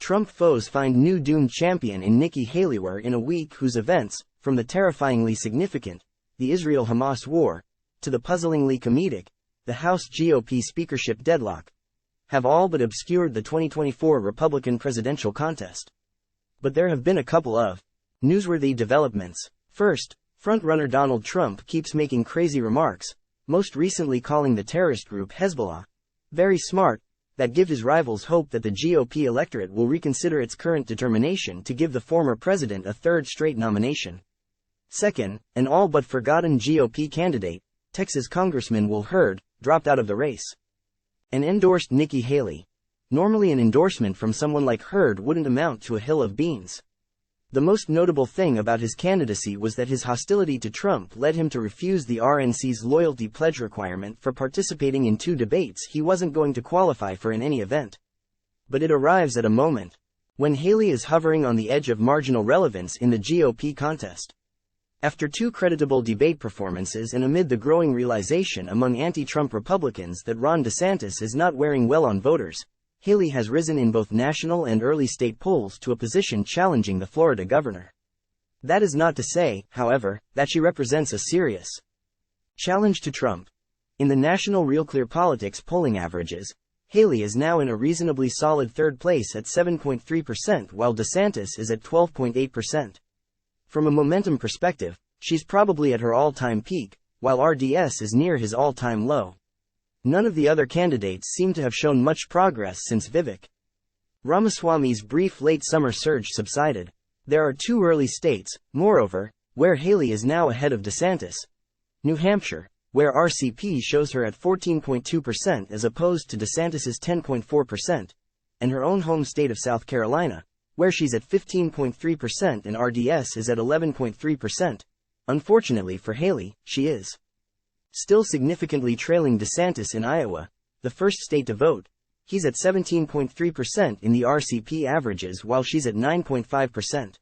Trump foes find new doomed champion in Nikki Haley in a week whose events, from the terrifyingly significant, the Israel-Hamas war, to the puzzlingly comedic, the House GOP Speakership deadlock, have all but obscured the 2024 Republican presidential contest. But there have been a couple of newsworthy developments. First, frontrunner Donald Trump keeps making crazy remarks, most recently calling the terrorist group Hezbollah very smart, that give his rivals hope that the GOP electorate will reconsider its current determination to give the former president a third straight nomination. Second, an all-but-forgotten GOP candidate, Texas Congressman Will Hurd, dropped out of the race and endorsed Nikki Haley. Normally an endorsement from someone like Hurd wouldn't amount to a hill of beans. The most notable thing about his candidacy was that his hostility to Trump led him to refuse the RNC's loyalty pledge requirement for participating in 2 debates he wasn't going to qualify for in any event. But it arrives at a moment when Haley is hovering on the edge of marginal relevance in the GOP contest. After 2 creditable debate performances and amid the growing realization among anti-Trump Republicans that Ron DeSantis is not wearing well on voters, Haley has risen in both national and early state polls to a position challenging the Florida governor. That is not to say, however, that she represents a serious challenge to Trump. In the national Real Clear Politics polling averages, Haley is now in a reasonably solid third place at 7.3% while DeSantis is at 12.8%. From a momentum perspective, she's probably at her all-time peak, while RDS is near his all-time low. None of the other candidates seem to have shown much progress since Vivek Ramaswamy's brief late summer surge subsided. There are 2 early states, moreover, where Haley is now ahead of DeSantis. New Hampshire, where RCP shows her at 14.2% as opposed to DeSantis's 10.4%, and her own home state of South Carolina, where she's at 15.3% and RDS is at 11.3%. Unfortunately for Haley, she is still significantly trailing DeSantis in Iowa, the first state to vote. He's at 17.3% in the RCP averages while she's at 9.5%.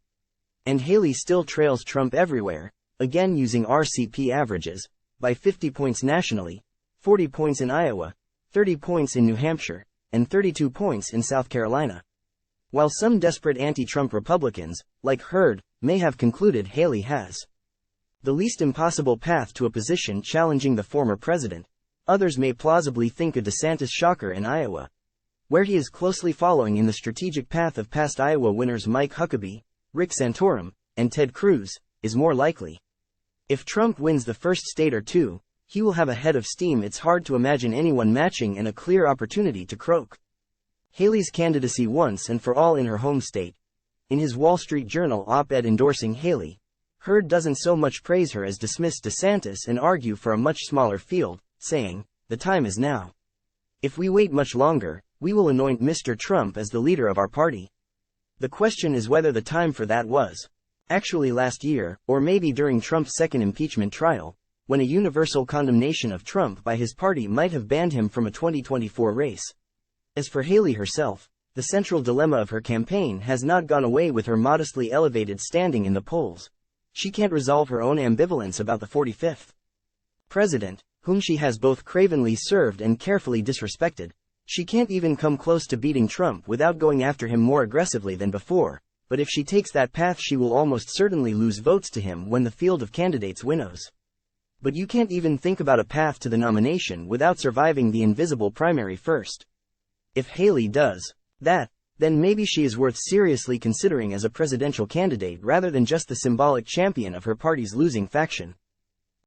And Haley still trails Trump everywhere, again using RCP averages, by 50 points nationally, 40 points in Iowa, 30 points in New Hampshire, and 32 points in South Carolina. While some desperate anti-Trump Republicans, like Hurd, may have concluded Haley has the least impossible path to a position challenging the former president, others may plausibly think a DeSantis shocker in Iowa, where he is closely following in the strategic path of past Iowa winners Mike Huckabee, Rick Santorum, and Ted Cruz, is more likely. If Trump wins the first state or 2, he will have a head of steam it's hard to imagine anyone matching and a clear opportunity to croak Haley's candidacy once and for all in her home state. In his Wall Street Journal op-ed endorsing Haley, Hurd doesn't so much praise her as dismiss DeSantis and argue for a much smaller field, saying, "The time is now. If we wait much longer, we will anoint Mr. Trump as the leader of our party." The question is whether the time for that was actually last year, or maybe during Trump's second impeachment trial, when a universal condemnation of Trump by his party might have banned him from a 2024 race. As for Haley herself, the central dilemma of her campaign has not gone away with her modestly elevated standing in the polls. She can't resolve her own ambivalence about the 45th president, whom she has both cravenly served and carefully disrespected. She can't even come close to beating Trump without going after him more aggressively than before, but if she takes that path she will almost certainly lose votes to him when the field of candidates winnows. But you can't even think about a path to the nomination without surviving the invisible primary first. If Haley does that, then maybe she is worth seriously considering as a presidential candidate rather than just the symbolic champion of her party's losing faction.